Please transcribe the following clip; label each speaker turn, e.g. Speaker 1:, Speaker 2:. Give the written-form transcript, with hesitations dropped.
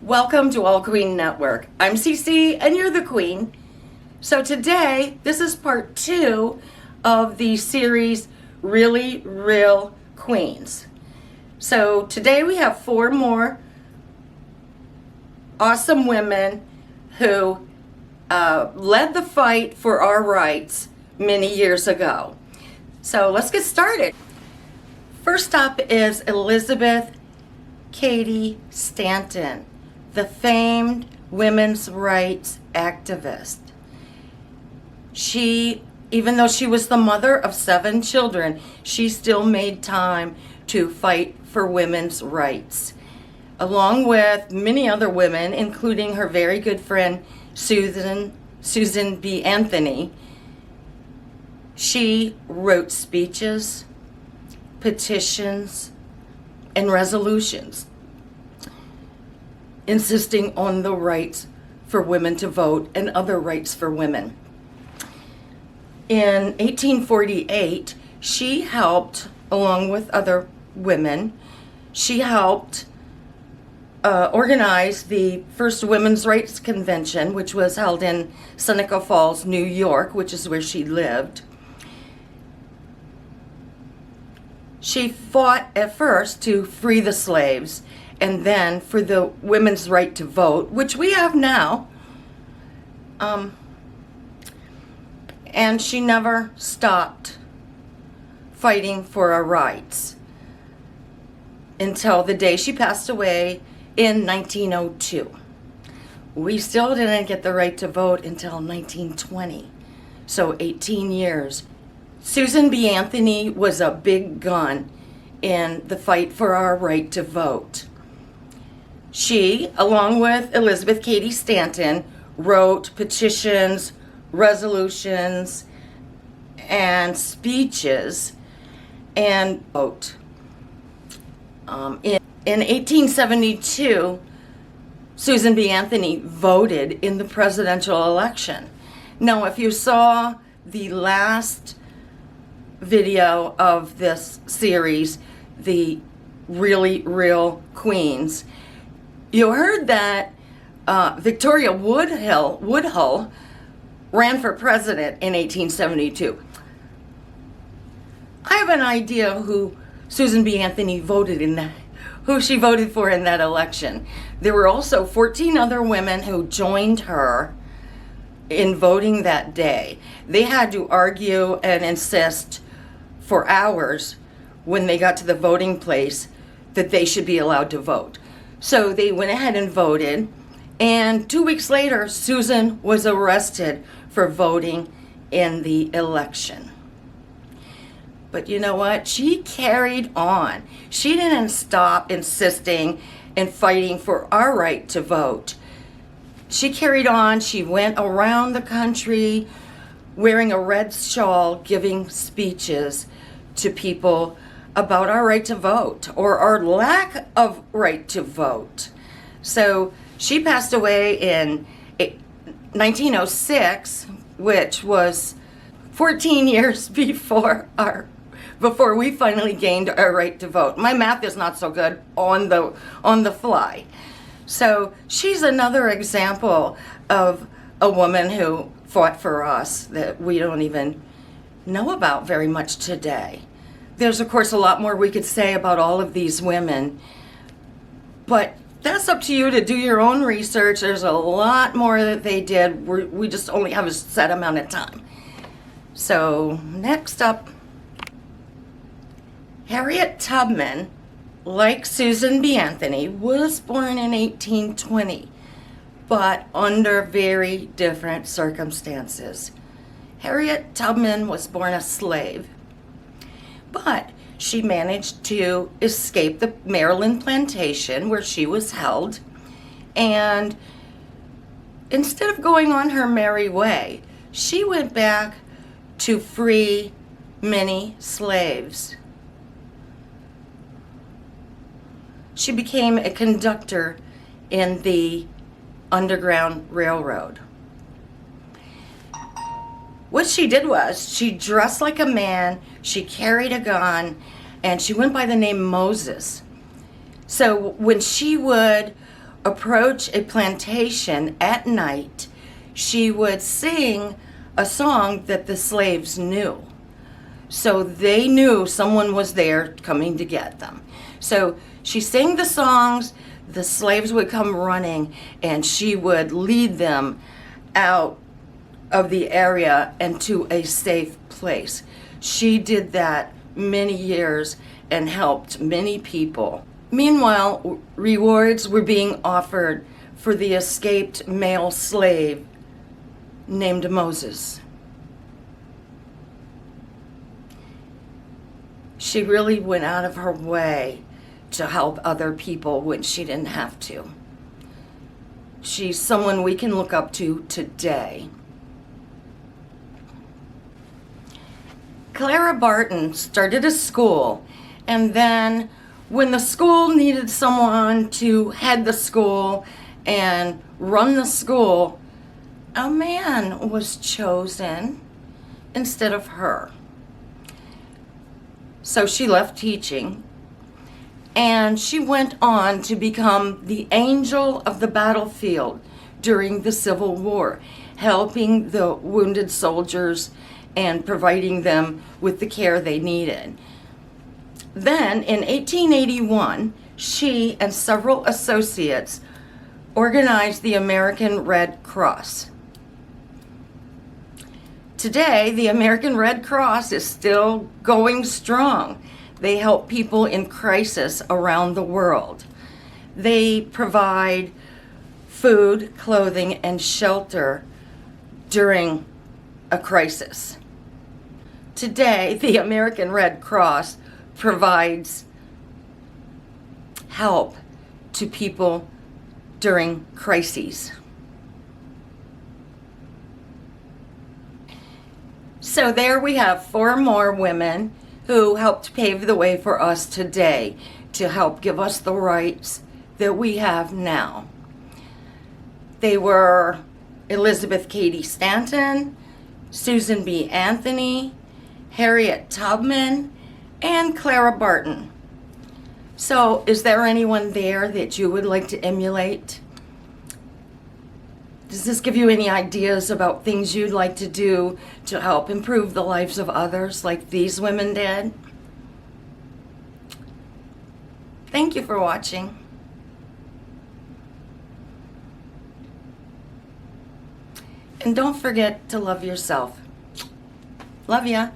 Speaker 1: Welcome to All Queen Network. I'm Cece and you're the Queen. So today, this is part 2 of the series Really Real Queens. So today we have 4 more awesome women who led the fight for our rights many years ago. So let's get started. First up is Elizabeth Cady Stanton, the famed women's rights activist. She, even though she was the mother of 7 children, she still made time to fight for women's rights, along with many other women, including her very good friend Susan B. Anthony. She wrote speeches, petitions, and resolutions insisting on the rights for women to vote and other rights for women. In 1848, she helped, along with other women, she helped organize the first Women's Rights Convention, which was held in Seneca Falls, New York, which is where she lived. She fought at first to free the slaves and then for the women's right to vote, which we have now. And she never stopped fighting for our rights until the day she passed away in 1902. We still didn't get the right to vote until 1920, so 18 years. Susan B. Anthony was a big gun in the fight for our right to vote. She, along with Elizabeth Cady Stanton, wrote petitions, resolutions, and speeches, and vote. In 1872, Susan B. Anthony voted in the presidential election. Now, if you saw the last video of this series, the Really Real Queens, you heard that Victoria Woodhull ran for president in 1872. I have an idea who Susan B. Anthony who she voted for in that election. There were also 14 other women who joined her in voting that day. They had to argue and insist for hours when they got to the voting place that they should be allowed to vote. So they went ahead and voted, and 2 weeks later, Susan was arrested for voting in the election. But you know what? She carried on. She didn't stop insisting and fighting for our right to vote. She carried on. She went around the country wearing a red shawl, giving speeches to people about our right to vote or our lack of right to vote. So she passed away in 1906, which was 14 years before we finally gained our right to vote. My math is not so good on the fly. So she's another example of a woman who fought for us that we don't even know about very much today. There's, of course, a lot more we could say about all of these women, but that's up to you to do your own research. There's a lot more that they did. We just only have a set amount of time. So, next up, Harriet Tubman, like Susan B. Anthony, was born in 1820, but under very different circumstances. Harriet Tubman was born a slave, but she managed to escape the Maryland plantation where she was held, and instead of going on her merry way, she went back to free many slaves. She became a conductor in the Underground Railroad. What she did was she dressed like a man, she carried a gun, and she went by the name Moses. So when she would approach a plantation at night, she would sing a song that the slaves knew. So they knew someone was there coming to get them. So she sang the songs, the slaves would come running, and she would lead them out of the area and to a safe place. She did that many years and helped many people. Meanwhile, rewards were being offered for the escaped male slave named Moses. She really went out of her way to help other people when she didn't have to. She's someone we can look up to today. Clara Barton started a school, and then when the school needed someone to head the school and run the school, a man was chosen instead of her. So she left teaching, and she went on to become the angel of the battlefield during the Civil War, helping the wounded soldiers and providing them with the care they needed. Then, in 1881, she and several associates organized the American Red Cross. Today, the American Red Cross is still going strong. They help people in crisis around the world. They provide food, clothing, and shelter during a crisis. Today, the American Red Cross provides help to people during crises. So there we have 4 more women who helped pave the way for us today to help give us the rights that we have now. They were Elizabeth Cady Stanton, Susan B. Anthony, Harriet Tubman, and Clara Barton. So is there anyone there that you would like to emulate? Does this give you any ideas about things you'd like to do to help improve the lives of others like these women did? Thank you for watching. And don't forget to love yourself. Love ya.